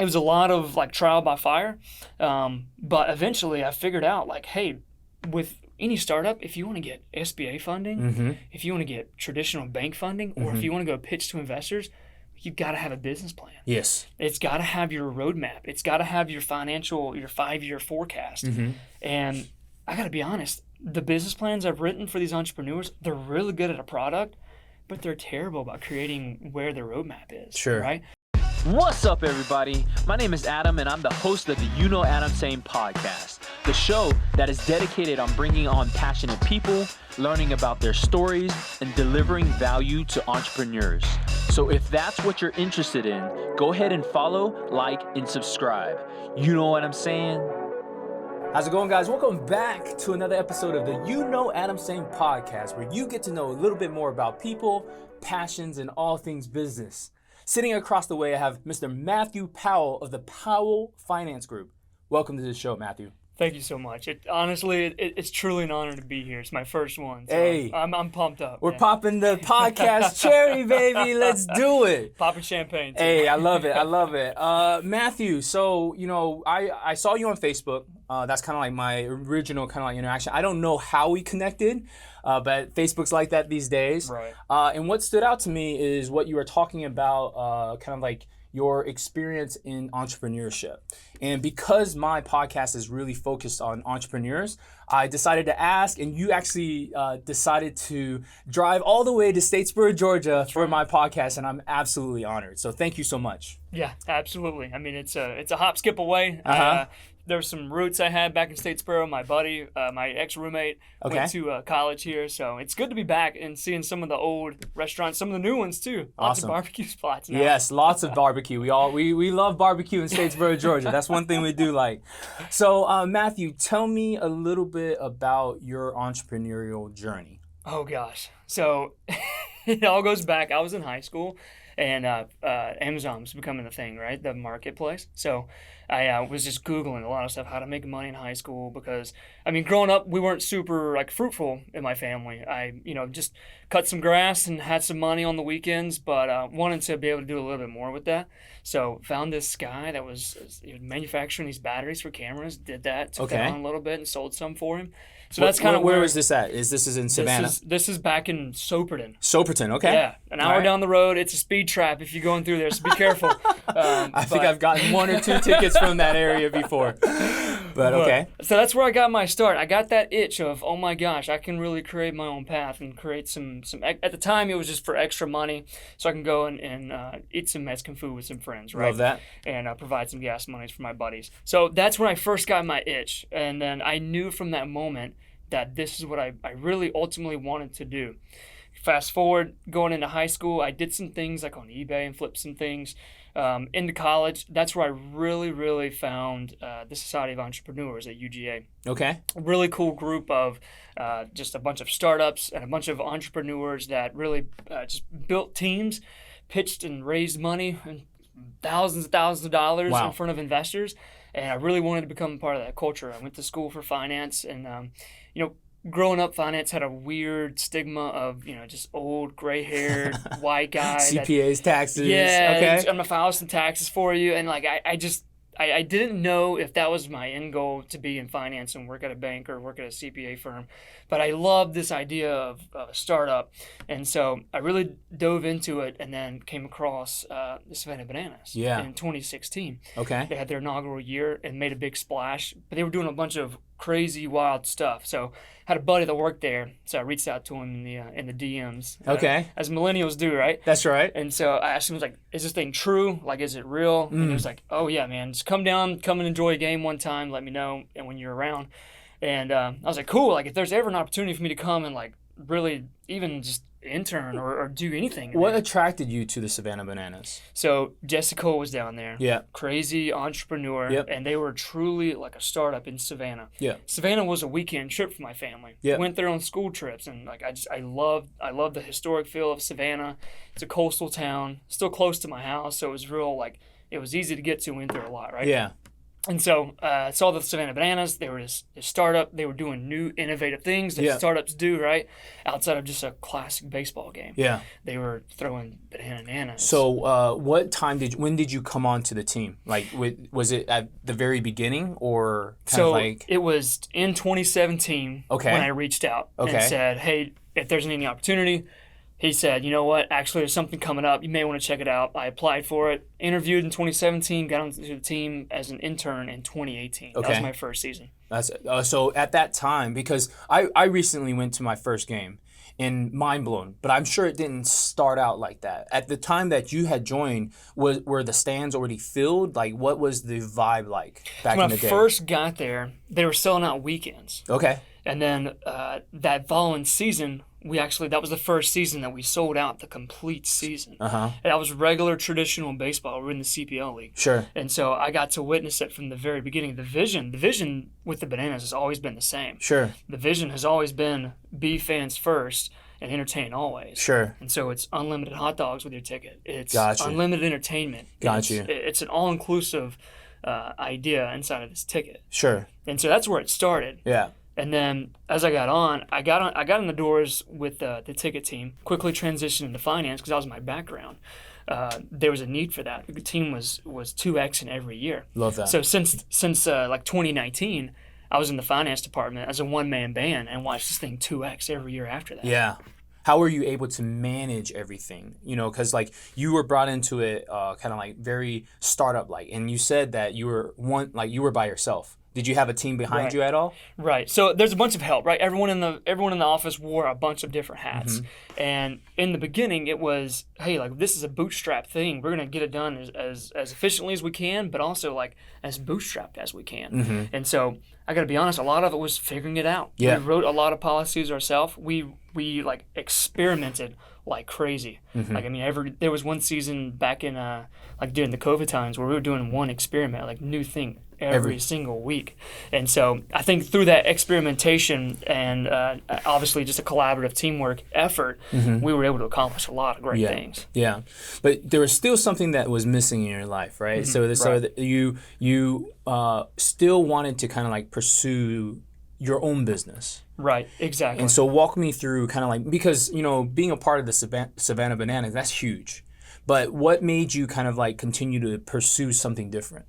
it was a lot of like trial by fire. But eventually I figured out like, hey, with any startup, if you want to get SBA funding, if you want to get traditional bank funding, or if you want to go pitch to investors, you've got to have a business plan. Yes. It's got to have your roadmap. It's got to have your 5-year forecast. And I got to be honest, the business plans I've written for these entrepreneurs, they're really good at a product, but they're terrible about creating where their roadmap is. Sure. Right? What's up, everybody? My name is Adam, and I'm the host of the UKnowAdamTsang podcast, the show that is dedicated on bringing on passionate people, learning about their stories, and delivering value to entrepreneurs. So if that's what you're interested in, go ahead and follow, like, and subscribe. You know what I'm saying? How's it going, guys? Welcome back to another episode of the UKnowAdamTsang podcast, where you get to know a little bit more about people, passions, and all things business. Sitting across the way, I have Mr. Matthew Powell of the Powell Finance Group. Welcome to the show, Matthew. Thank you so much. It's truly an honor to be here. It's my first one. So Hey. I'm pumped up. We're popping the podcast cherry, baby. Let's do it. Popping champagne. Too. Hey, I love it. Matthew, so, I saw you on Facebook. That's kind of like my original kind of like interaction. I don't know how we connected, but Facebook's like that these days. Right. And what stood out to me is what you were talking about, kind of like your experience in entrepreneurship. And because my podcast is really focused on entrepreneurs, I decided to ask, and you actually decided to drive all the way to Statesboro, Georgia for my podcast, and I'm absolutely honored. So thank you so much. Yeah, absolutely. I mean, it's a hop, skip away. There were some roots I had back in Statesboro. My buddy, my ex-roommate, went to college here. So it's good to be back and seeing some of the old restaurants, some of the new ones too. Lots of barbecue spots now. Yes, lots of barbecue. We love barbecue in Statesboro, Georgia. That's one thing we do like. So Matthew, tell me a little bit about your entrepreneurial journey. Oh gosh. So it all goes back. I was in high school. And Amazon was becoming a thing, right? The marketplace. So I was just Googling a lot of stuff, how to make money in high school, because, I mean, growing up, we weren't super, like, fruitful in my family. I, just cut some grass and had some money on the weekends, but wanted to be able to do a little bit more with that. So found this guy that was manufacturing these batteries for cameras, did that, took that on a little bit and sold some for him. So that's kind of where is this at? This is in Savannah? This is back in Soperton. Soperton, okay. Yeah, an hour down the road. It's a speed trap if you're going through there, so be careful. I think I've gotten 1 or 2 tickets from that area before. But okay. So that's where I got my start. I got that itch of, oh my gosh, I can really create my own path and create some. At the time, it was just for extra money, so I can go and eat some Mexican food with some friends, right? Love that. And provide some gas monies for my buddies. So that's when I first got my itch, and then I knew from that moment that this is what I really ultimately wanted to do. Fast forward, going into high school, I did some things like on eBay and flipped some things. Into college, that's where I really, really found the Society of Entrepreneurs at UGA. Okay. A really cool group of just a bunch of startups and a bunch of entrepreneurs that really just built teams, pitched and raised money, and thousands of dollars in front of investors. And I really wanted to become a part of that culture. I went to school for finance, and growing up, finance had a weird stigma of, just old, gray-haired, white guy. CPAs, taxes. Yeah, okay. I'm going to file some taxes for you. And, like, I didn't know if that was my end goal, to be in finance and work at a bank or work at a CPA firm. But I loved this idea of a startup. And so I really dove into it and then came across the Savannah Bananas in 2016. Okay. They had their inaugural year and made a big splash. But they were doing a bunch of crazy, wild stuff. So I had a buddy that worked there. So I reached out to him in the DMs. Okay. As millennials do, right? That's right. And so I asked him, like, is this thing true? Like, is it real? And he was like, oh, yeah, man. Just come and enjoy a game one time. Let me know and when you're around. And I was like, cool. Like, if there's ever an opportunity for me to come and, like, really even just intern or do anything. What attracted you to the Savannah Bananas? So Jessica was down there. Yeah. Crazy entrepreneur. Yep. And they were truly like a startup in Savannah. Yeah. Savannah was a weekend trip for my family. Yeah. Went there on school trips, and like I love the historic feel of Savannah. It's a coastal town, still close to my house, so it was real, like, it was easy to get to. Went there a lot, right? Yeah. And so I saw the Savannah Bananas. They were this startup. They were doing new, innovative things that startups do, right? Outside of just a classic baseball game. Yeah. They were throwing bananas. So when did you come onto the team? Like, was it at the very beginning or kind of like? It was in 2017 when I reached out and said, hey, if there's any opportunity. He said, you know what, actually there's something coming up. You may want to check it out. I applied for it, interviewed in 2017, got onto the team as an intern in 2018. That was my first season. That's so at that time, because I recently went to my first game and mind blown, but I'm sure it didn't start out like that. At the time that you had joined, were the stands already filled? Like, what was the vibe like back in the day? When I first got there, they were selling out weekends. Okay. And then that following season, that was the first season that we sold out the complete season. And that was regular traditional baseball. We were in the CPL league. Sure. And so I got to witness it from the very beginning. The vision with the Bananas has always been the same. Sure. The vision has always been be fans first and entertain always. Sure. And so it's unlimited hot dogs with your ticket. It's Gotcha. unlimited entertainment. Gotcha. It's an all-inclusive idea inside of this ticket. Sure. And so that's where it started. Yeah. And then as I got in the doors with the ticket team, quickly transitioned into finance because that was my background. There was a need for that. The team was 2X in every year. Love that. So since like 2019, I was in the finance department as a one-man band and watched this thing 2X every year after that. Yeah. How were you able to manage everything? You know, because like you were brought into it kind of like very startup-like, and you said that you were by yourself. Did you have a team behind you at all? Right. So there's a bunch of help, right? Everyone in the office wore a bunch of different hats. And in the beginning it was, hey, like this is a bootstrap thing. We're gonna get it done as efficiently as we can, but also like as bootstrapped as we can. And so I gotta be honest, a lot of it was figuring it out. Yeah. We wrote a lot of policies ourselves. We like experimented like crazy. Like I mean, there was one season back in like during the COVID times where we were doing one experiment, like new thing every single week. And so I think through that experimentation and obviously just a collaborative teamwork effort, we were able to accomplish a lot of great things. Yeah, but there was still something that was missing in your life, right? So you still wanted to kind of like pursue your own business. Right, exactly. And so walk me through kind of like, because, you know, being a part of the Savannah Bananas, that's huge. But what made you kind of like continue to pursue something different?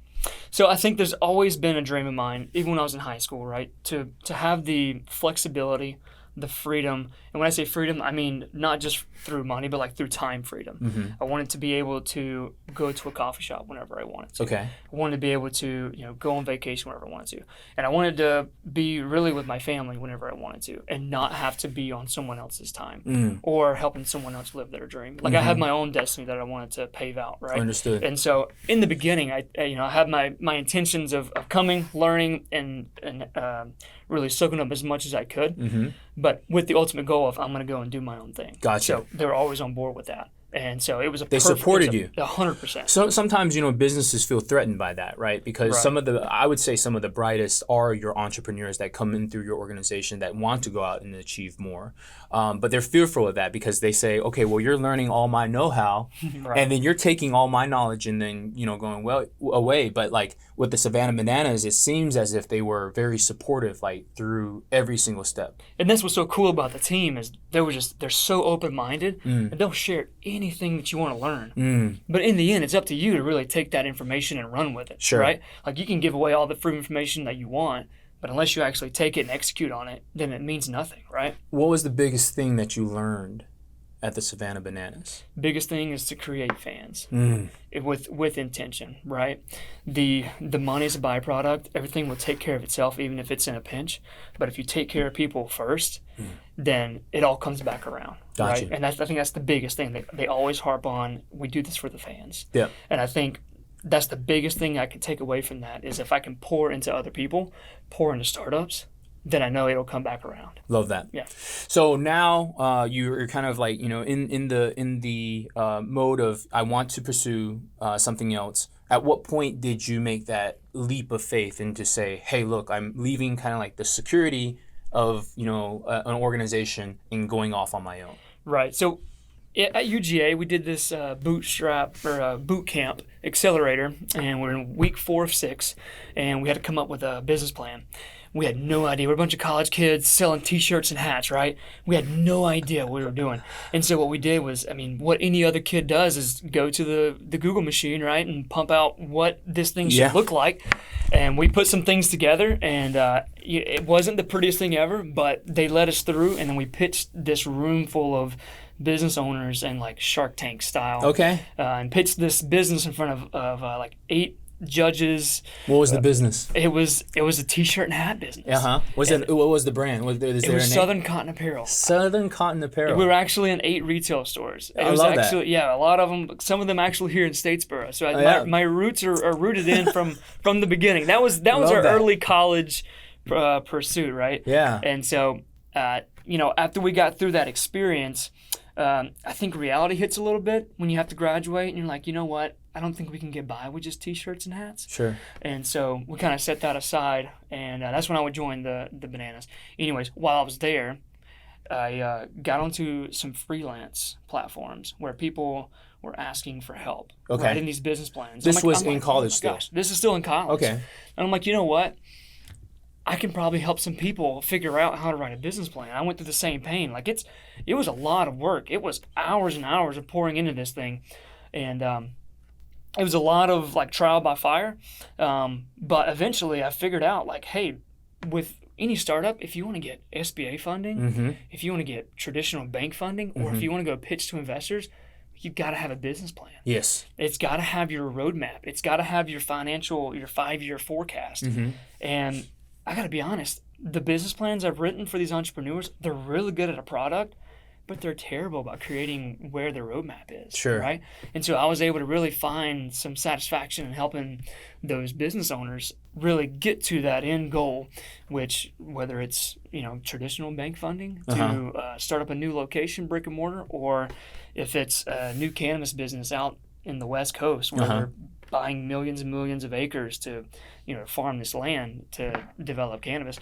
So I think there's always been a dream of mine, even when I was in high school, right? To have the flexibility, the freedom. And when I say freedom, I mean not just through money, but like through time freedom. I wanted to be able to go to a coffee shop whenever I wanted to. Okay. I wanted to be able to, go on vacation whenever I wanted to. And I wanted to be really with my family whenever I wanted to and not have to be on someone else's time or helping someone else live their dream. Like I had my own destiny that I wanted to pave out, right? Understood. And so in the beginning, I had my intentions of coming, learning, and really soaking up as much as I could. But with the ultimate goal of I'm going to go and do my own thing. Gotcha. So they were always on board with that. And so it was They supported you. 100%. So sometimes, businesses feel threatened by that, right? Because I would say some of the brightest are your entrepreneurs that come in through your organization that want to go out and achieve more. But they're fearful of that because they say, okay, well, you're learning all my know-how and then you're taking all my knowledge and then, going away. But like with the Savannah Bananas, it seems as if they were very supportive, like through every single step. And that's what's so cool about the team is they're so open-minded and they'll share anything that you want to learn. But in the end, it's up to you to really take that information and run with it, right? Like you can give away all the free information that you want, but unless you actually take it and execute on it, then it means nothing, right? What was the biggest thing that you learned at the Savannah Bananas? Biggest thing is to create fans with intention, right? The money is a byproduct. Everything will take care of itself, even if it's in a pinch. But if you take care of people first, then it all comes back around, Gotcha. right? And I think that's the biggest thing. They always harp on, we do this for the fans. Yeah. And I think that's the biggest thing I can take away from that is if I can pour into other people, pour into startups, then I know it'll come back around. Love that. Yeah. So now you're kind of like in the mode of I want to pursue something else. At what point did you make that leap of faith and to say, hey, look, I'm leaving kind of like the security of an organization and going off on my own? Right. So At UGA, we did this boot camp accelerator, and we're in week 4 of 6, and we had to come up with a business plan. We had no idea. We're a bunch of college kids selling T-shirts and hats, right? We had no idea what we were doing. And so what we did was, what any other kid does is go to the Google machine, right, and pump out what this thing should look like. And we put some things together, and it wasn't the prettiest thing ever, but they let us through, and then we pitched this room full of business owners and like Shark Tank style. Okay. And pitched this business in front of like 8 judges. What was the business? It was a T-shirt and hat business. What was the brand? It was Southern Cotton Apparel. Southern Cotton Apparel. We were actually in 8 retail stores. I love that. Yeah, a lot of them. Some of them actually here in Statesboro. So my roots are rooted in from the beginning. That was our early college pursuit, right? Yeah. And so after we got through that experience, I think reality hits a little bit when you have to graduate, and you're like, you know what? I don't think we can get by with just T-shirts and hats. Sure. And so we kind of set that aside, and that's when I would join the Bananas. Anyways, while I was there, I got onto some freelance platforms where people were asking for help writing these business plans. This was in college still? Gosh, this is still in college. Okay. And I'm like, you know what? I can probably help some people figure out how to write a business plan. I went through the same pain. Like it was a lot of work. It was hours and hours of pouring into this thing, and it was a lot of like trial by fire. But eventually, I figured out like, hey, with any startup, if you want to get SBA funding, if you want to get traditional bank funding, or if you want to go pitch to investors, you've got to have a business plan. Yes. It's got to have your roadmap. It's got to have your 5-year forecast. And I got to be honest, the business plans I've written for these entrepreneurs, they're really good at a product, but they're terrible about creating where their roadmap is. Sure. Right? And so I was able to really find some satisfaction in helping those business owners really get to that end goal, which whether it's, traditional bank funding to start up a new location, brick and mortar, or if it's a new cannabis business out in the West Coast where they're buying millions and millions of acres to, farm this land to develop cannabis.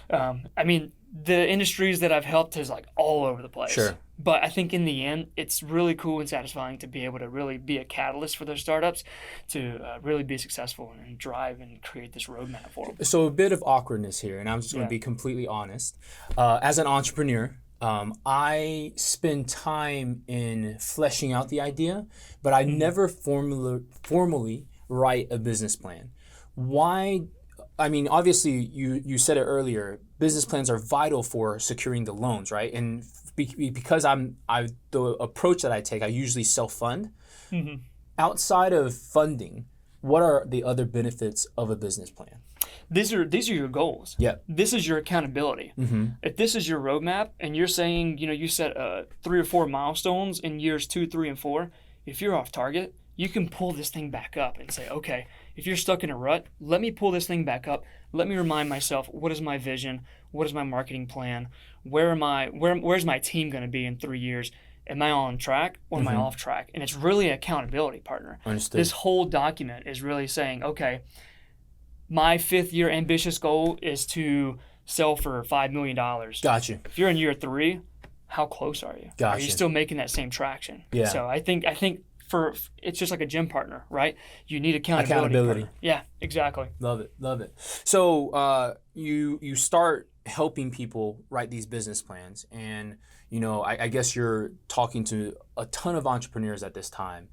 The industries that I've helped is like all over the place. Sure. But I think in the end, it's really cool and satisfying to be able to really be a catalyst for those startups to really be successful and drive and create this roadmap for them. So a bit of awkwardness here, and I'm just going to be completely honest. As an entrepreneur, I spend time in fleshing out the idea, but I never formally write a business plan. Why? Obviously, you said it earlier, business plans are vital for securing the loans, right? And because the approach that I take, I usually self-fund. Outside of funding, what are the other benefits of a business plan? These are your goals. Yeah. This is your accountability. If this is your roadmap and you're saying, you set 3 or 4 milestones in years 2, 3, and 4, if you're off target, you can pull this thing back up and say, okay, if you're stuck in a rut, let me pull this thing back up. Let me remind myself, what is my vision? What is my marketing plan? Where's my team going to be in 3 years? Am I on track or am I off track? And it's really an accountability partner. Understood. This whole document is really saying, okay, my 5th year ambitious goal is to sell for $5 million. Gotcha. If you're in year 3, how close are you? Gotcha. Are you still making that same traction? Yeah. So I think it's just like a gym partner, right? You need accountability. Partner. Yeah, exactly. Love it. So you start helping people write these business plans, and I guess you're talking to a ton of entrepreneurs at this time.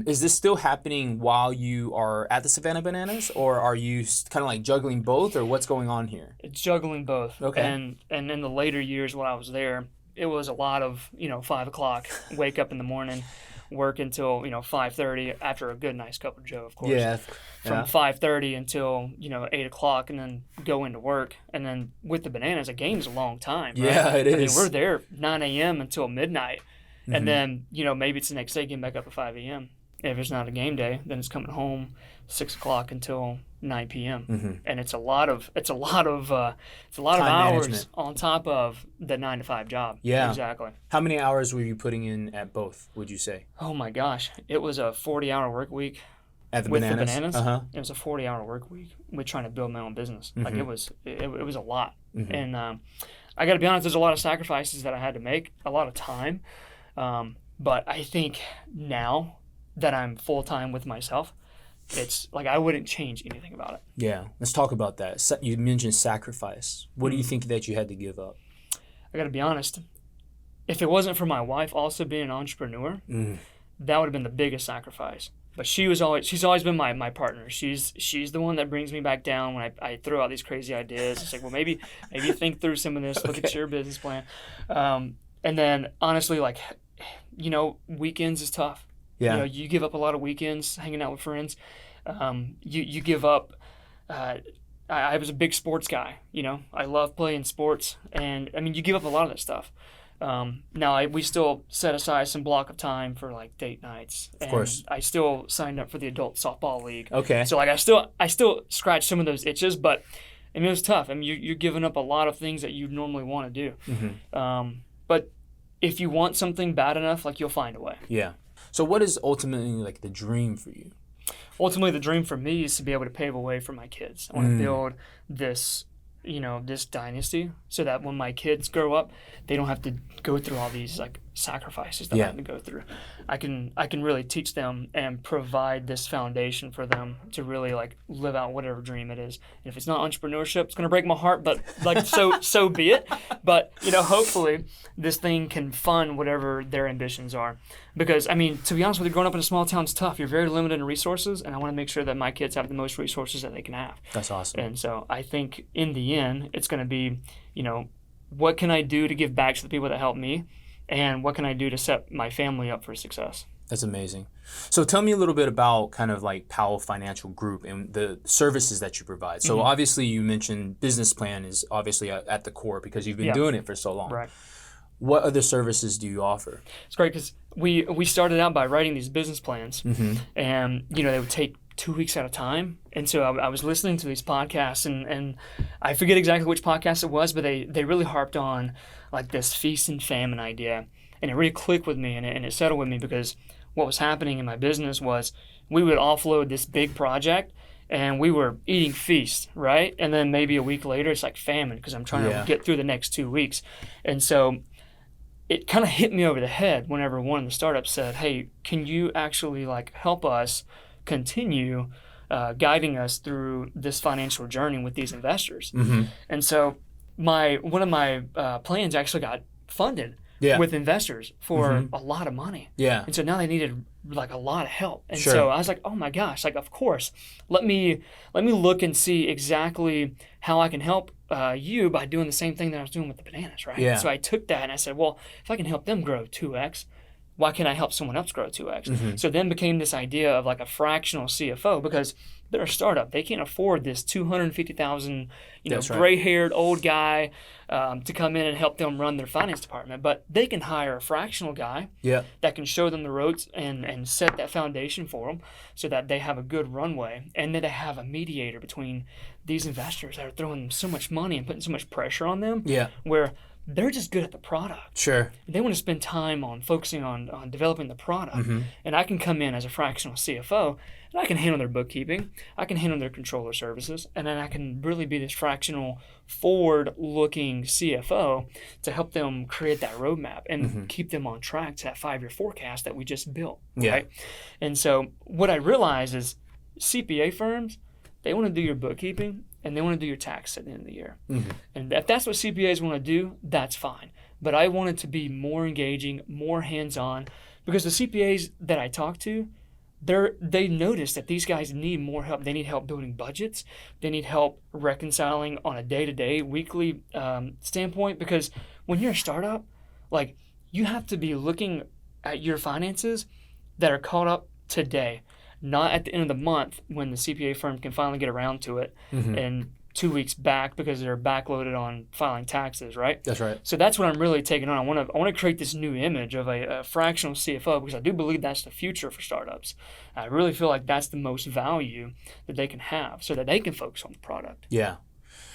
Is this still happening while you are at the Savannah Bananas, or are you kind of like juggling both, or what's going on here? It's juggling both. Okay. And in the later years when I was there, it was a lot of 5 o'clock, wake up in the morning, work until 5:30 after a good nice cup of Joe, of course. Yeah. From 5:30 until 8 o'clock, and then go into work. And then with the Bananas, a game's a long time. Right? Yeah, it is. We're there 9 a.m. until midnight, and then maybe it's the next day getting back up at 5 a.m. If it's not a game day, then it's coming home 6 o'clock until 9 p.m. And it's a lot of hours management on top of the 9 to 5 job. Yeah, exactly. How many hours were you putting in at both, would you say? Oh my gosh, it was a 40-hour work week. At the with Bananas? the Bananas, it was a 40-hour work week with trying to build my own business. Like it was a lot, and I got to be honest. There's a lot of sacrifices that I had to make, a lot of time. But I think now that I'm full-time with myself, it's like I wouldn't change anything about it. Yeah, let's talk about that. You mentioned sacrifice. What do you think that you had to give up? I got to be honest. If it wasn't for my wife also being an entrepreneur, that would have been the biggest sacrifice. But she's always been my partner. She's the one that brings me back down when I throw out these crazy ideas. It's like, well, maybe think through some of this. Look at your business plan. And then honestly, like, weekends is tough. Yeah. You give up a lot of weekends hanging out with friends. You give up. I was a big sports guy. I love playing sports, and I mean, you give up a lot of that stuff. Now we still set aside some block of time for like date nights. Of course. I still signed up for the adult softball league. Okay. So like I still scratch some of those itches, but I mean it was tough. I mean you're giving up a lot of things that you normally want to do. But if you want something bad enough, like you'll find a way. Yeah. So what is ultimately like the dream for you? Ultimately, the dream for me is to be able to pave a way for my kids. I want to build this dynasty so that when my kids grow up, they don't have to go through all these like sacrifices that I had to go through. I can really teach them and provide this foundation for them to really like live out whatever dream it is. And if it's not entrepreneurship, it's gonna break my heart, but like so be it. But hopefully this thing can fund whatever their ambitions are. Because I mean, to be honest with you, growing up in a small town is tough. You're very limited in resources, and I want to make sure that my kids have the most resources that they can have. That's awesome. And so I think in the end, it's going to be, what can I do to give back to the people that helped me, and what can I do to set my family up for success? That's amazing. So tell me a little bit about kind of like Powell Financial Group and the services that you provide. So obviously you mentioned business plan is obviously at the core because you've been doing it for so long. Right. What other services do you offer? It's great because we started out by writing these business plans, and they would take 2 weeks at a time. And so I was listening to these podcasts, and I forget exactly which podcast it was, but they really harped on like this feast and famine idea, and it really clicked with me, and it settled with me because what was happening in my business was we would offload this big project, and we were eating feast, right? And then maybe a week later, it's like famine because I'm trying to get through the next 2 weeks, and so it kind of hit me over the head whenever one of the startups said, hey, can you actually like help us continue guiding us through this financial journey with these investors? And so one of my plans actually got funded with investors for a lot of money. Yeah. And so now they needed like a lot of help. And so I was like, oh my gosh, like of course, let me look and see exactly how I can help you by doing the same thing that I was doing with the bananas, right? Yeah. So I took that and I said, well, if I can help them grow 2x, why can't I help someone else grow 2x? So then became this idea of like a fractional CFO because they're a startup. They can't afford this $250,000, gray-haired old guy to come in and help them run their finance department. But they can hire a fractional guy that can show them the ropes and set that foundation for them so that they have a good runway. And then they have a mediator between these investors that are throwing so much money and putting so much pressure on them where they're just good at the product. Sure. They want to spend time on focusing on developing the product. And I can come in as a fractional CFO and I can handle their bookkeeping. I can handle their controller services. And then I can really be this fractional forward-looking CFO to help them create that roadmap and keep them on track to that 5-year forecast that we just built. Right? And so what I realized is CPA firms, they want to do your bookkeeping and they want to do your tax at the end of the year. And if that's what CPAs want to do, that's fine. But I want it to be more engaging, more hands-on, because the CPAs that I talk to, they notice that these guys need more help. They need help building budgets. They need help reconciling on a day-to-day, weekly standpoint, because when you're a startup, like you have to be looking at your finances that are caught up today. Not at the end of the month when the CPA firm can finally get around to it and 2 weeks back because they're backloaded on filing taxes, right? That's right. So that's what I'm really taking on. I want to create this new image of a fractional CFO because I do believe that's the future for startups. I really feel like that's the most value that they can have so that they can focus on the product. Yeah.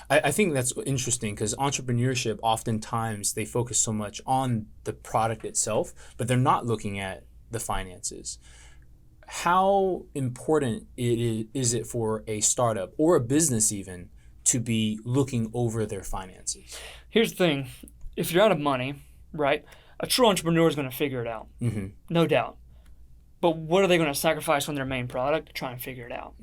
I think that's interesting because entrepreneurship, oftentimes they focus so much on the product itself, but they're not looking at the finances. How important is it for a startup or a business even to be looking over their finances? Here's the thing. If you're out of money, right, A true entrepreneur is going to figure it out, no doubt. But what are they going to sacrifice on their main product to try and figure it out,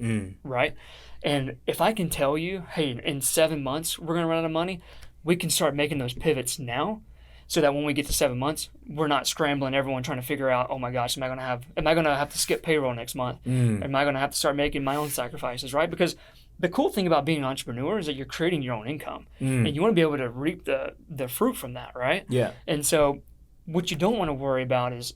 right? And if I can tell you, hey, in 7 months we're going to run out of money, we can start making those pivots now, so that when we get to 7 months, we're not scrambling, everyone trying to figure out, oh my gosh, am I going to have to skip payroll next month? Am I going to have to start making my own sacrifices, right? Because the cool thing about being an entrepreneur is that you're creating your own income, and you want to be able to reap the fruit from that, right? Yeah. And so what you don't want to worry about is,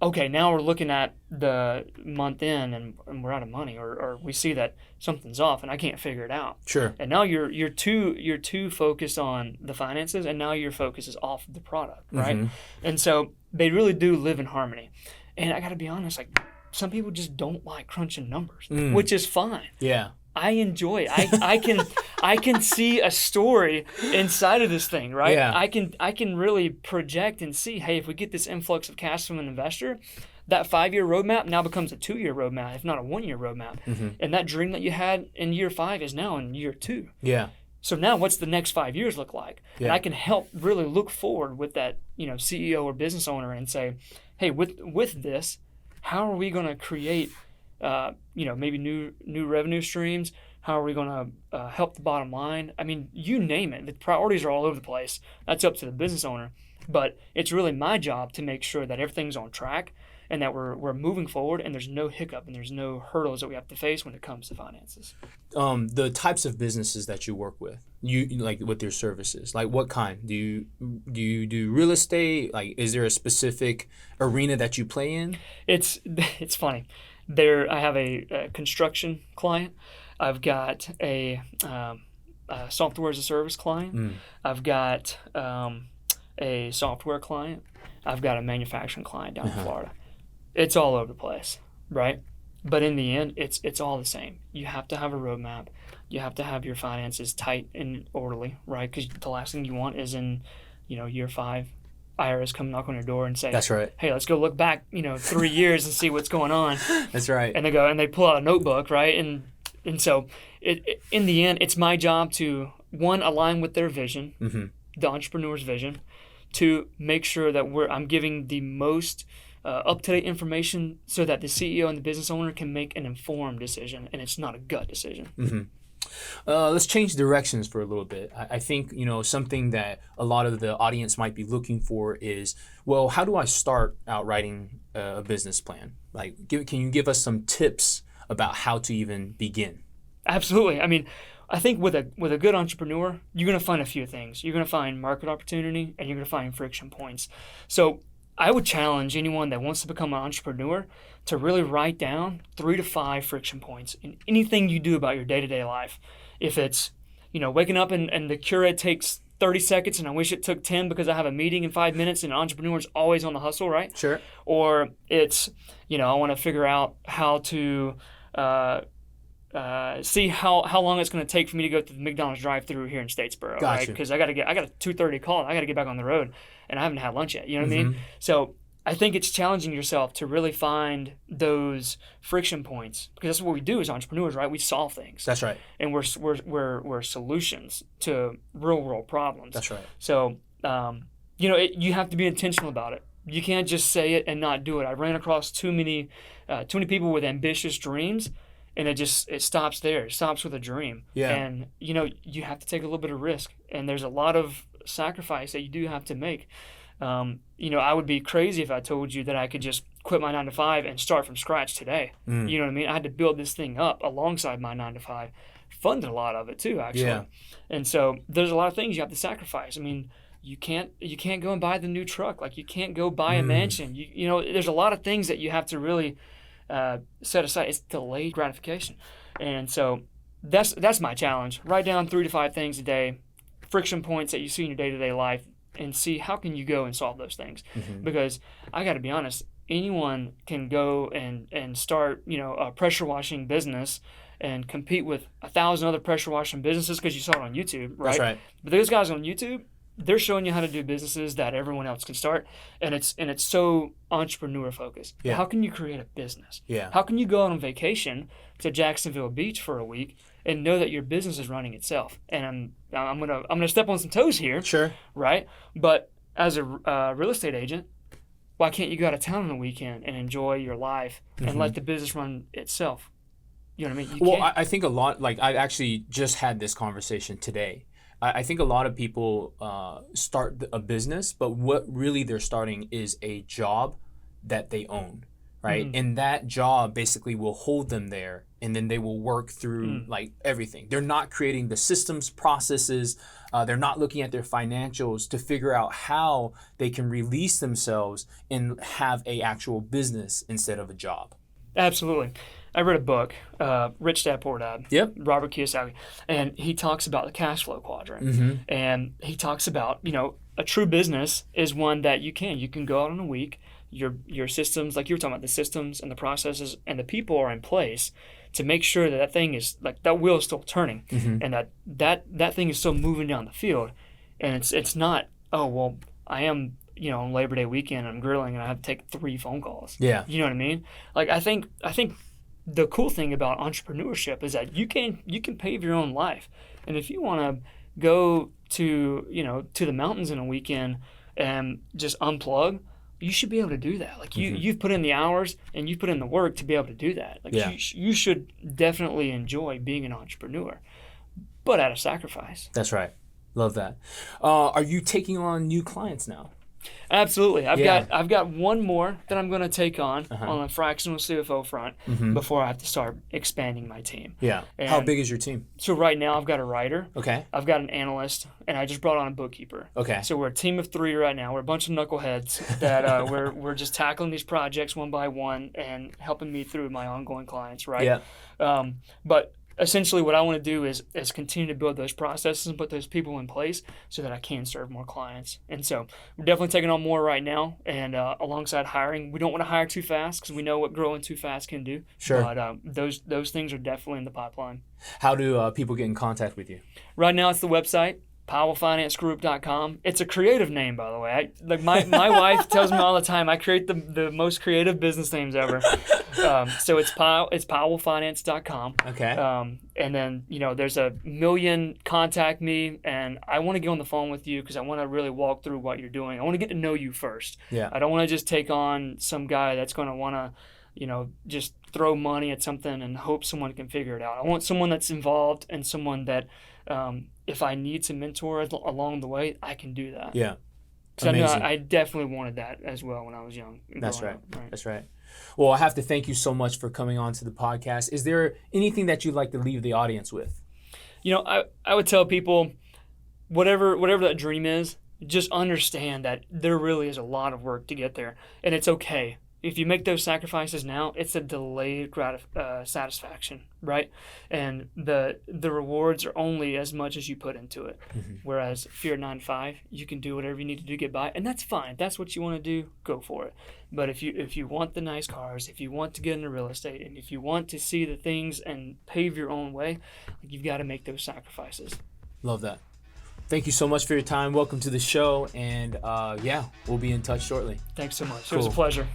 okay, now we're looking at the month in and we're out of money, or we see that something's off and I can't figure it out. Sure. And now you're too focused on the finances, and now your focus is off the product, right? And so they really do live in harmony. And I got to be honest, like, some people just don't like crunching numbers, which is fine. Yeah. I enjoy it. I can see a story inside of this thing, right? Yeah. I can really project and see, hey, if we get this influx of cash from an investor, that 5-year roadmap now becomes a 2-year roadmap, if not a 1-year roadmap. And that dream that you had in year 5 is now in year 2. Yeah. So now what's the next 5 years look like? Yeah. And I can help really look forward with that, CEO or business owner and say, hey, with this, how are we going to create maybe new revenue streams? How are we going to help the bottom line? I mean, you name it. The priorities are all over the place. That's up to the business owner. But it's really my job to make sure that everything's on track and that we're moving forward, and there's no hiccup and there's no hurdles that we have to face when it comes to finances. The types of businesses that you work with, you like with your services, like what kind? Do you do real estate? Like, is there a specific arena that you play in? It's funny. I have a construction client. I've got a software as a service client. I've got a software client. I've got a manufacturing client down in Florida. It's all over the place, right? But in the end, it's all the same. You have to have a roadmap. You have to have your finances tight and orderly, right? Because the last thing you want is in, year 5, IRS come knock on your door and say, "That's right. Hey, let's go look back, 3 years and see what's going on." That's right. And they go and they pull out a notebook, right? And so in the end, it's my job to, 1, align with their vision, the entrepreneur's vision. 2, make sure that I'm giving the most up-to-date information so that the CEO and the business owner can make an informed decision, and it's not a gut decision. Let's change directions for a little bit. I think, something that a lot of the audience might be looking for is, well, how do I start out writing a business plan? Like, can you give us some tips about how to even begin? Absolutely. I mean, I think with a good entrepreneur, you're going to find a few things. You're going to find market opportunity, and you're going to find friction points. So I would challenge anyone that wants to become an entrepreneur to really write down 3 to 5 friction points in anything you do about your day-to-day life. If it's, waking up and the Keurig takes 30 seconds and I wish it took 10 because I have a meeting in 5 minutes, and an entrepreneur's always on the hustle, right? Sure. Or it's, I want to figure out how to see how long it's going to take for me to go through the McDonald's drive-through here in Statesboro, Gotcha. right? Because I got a 2:30 call, and I got to get back on the road, and I haven't had lunch yet. You know what I mean? So I think it's challenging yourself to really find those friction points, because that's what we do as entrepreneurs, right? We solve things. That's right. And we're solutions to real-world problems. That's right. So you have to be intentional about it. You can't just say it and not do it. I ran across too many people with ambitious dreams, and it stops there. It stops with a dream. Yeah. And, you have to take a little bit of risk. And there's a lot of sacrifice that you do have to make. I would be crazy if I told you that I could just quit my 9 to 5 and start from scratch today. You know what I mean? I had to build this thing up alongside my 9 to 5. Funded a lot of it too, actually. Yeah. And so there's a lot of things you have to sacrifice. I mean, you can't go and buy the new truck. Like, you can't go buy a mansion. There's a lot of things that you have to really set aside. It's delayed gratification. And so that's my challenge. Write down 3 to 5 things a day, friction points that you see in your day-to-day life, and see how can you go and solve those things. Because I got to be honest, anyone can go and start a pressure washing business and compete with 1,000 other pressure washing businesses because you saw it on YouTube, right? That's right. But those guys on YouTube, they're showing you how to do businesses that everyone else can start, and it's so entrepreneur focused. Yeah. How can you create a business? Yeah. How can you go out on vacation to Jacksonville Beach for a week and know that your business is running itself? And I'm gonna step on some toes here. Sure. Right? But as a real estate agent, why can't you go out of town on a weekend and enjoy your life and let the business run itself? You know what I mean? Well, I think a lot, like I actually just had this conversation today. I think a lot of people start a business, but what really they're starting is a job that they own, right? And that job basically will hold them there, and then they will work through like everything. They're not creating the systems, processes. They're not looking at their financials to figure out how they can release themselves and have a actual business instead of a job. Absolutely. I read a book, Rich Dad Poor Dad. Yep. Robert Kiyosaki, and he talks about the cash flow quadrant, and he talks about a true business is one that you can go out in a week. Your systems, like you were talking about, the systems and the processes and the people are in place to make sure that thing is like that wheel is still turning, and that thing is still moving down the field, and it's not, oh well, I am on Labor Day weekend I'm grilling and I have to take 3 phone calls. Yeah. You know what I mean? Like I think the cool thing about entrepreneurship is that you can pave your own life, and if you want to go to to the mountains in a weekend and just unplug, you should be able to do that. Like you've put in the hours and you've put in the work to be able to do that. Like you should definitely enjoy being an entrepreneur, but at a sacrifice. That's right. Love that. Are you taking on new clients now? Absolutely. I've got one more that I'm going to take on the fractional CFO front before I have to start expanding my team. Yeah. And how big is your team? So right now I've got a writer. Okay. I've got an analyst, and I just brought on a bookkeeper. Okay. So we're a team of 3 right now. We're a bunch of knuckleheads that we're just tackling these projects one by one and helping me through my ongoing clients, right? Yeah. But essentially what I want to do is continue to build those processes and put those people in place so that I can serve more clients. And so we're definitely taking on more right now, and alongside hiring, we don't want to hire too fast because we know what growing too fast can do. Sure. But those things are definitely in the pipeline. How do people get in contact with you? Right now it's the website, PowellFinanceGroup.com. It's a creative name, by the way. My wife tells me all the time I create the most creative business names ever. So it's PowellFinance.com. Okay. And then there's a million contact me, and I want to get on the phone with you because I want to really walk through what you're doing. I want to get to know you first. Yeah. I don't want to just take on some guy that's going to want to just throw money at something and hope someone can figure it out. I want someone that's involved and someone that if I need to mentor along the way, I can do that. Yeah. Because I know I definitely wanted that as well when I was young. That's right. That's right. Well, I have to thank you so much for coming on to the podcast. Is there anything that you'd like to leave the audience with? I would tell people, whatever that dream is, just understand that there really is a lot of work to get there, and it's okay. If you make those sacrifices now, it's a delayed satisfaction, right? And the rewards are only as much as you put into it. Whereas if you're 9 to 5, you can do whatever you need to do to get by, and that's fine. If that's what you want to do, go for it. But if you want the nice cars, if you want to get into real estate, and if you want to see the things and pave your own way, you've got to make those sacrifices. Love that. Thank you so much for your time. Welcome to the show, and we'll be in touch shortly. Thanks so much. Cool. It was a pleasure.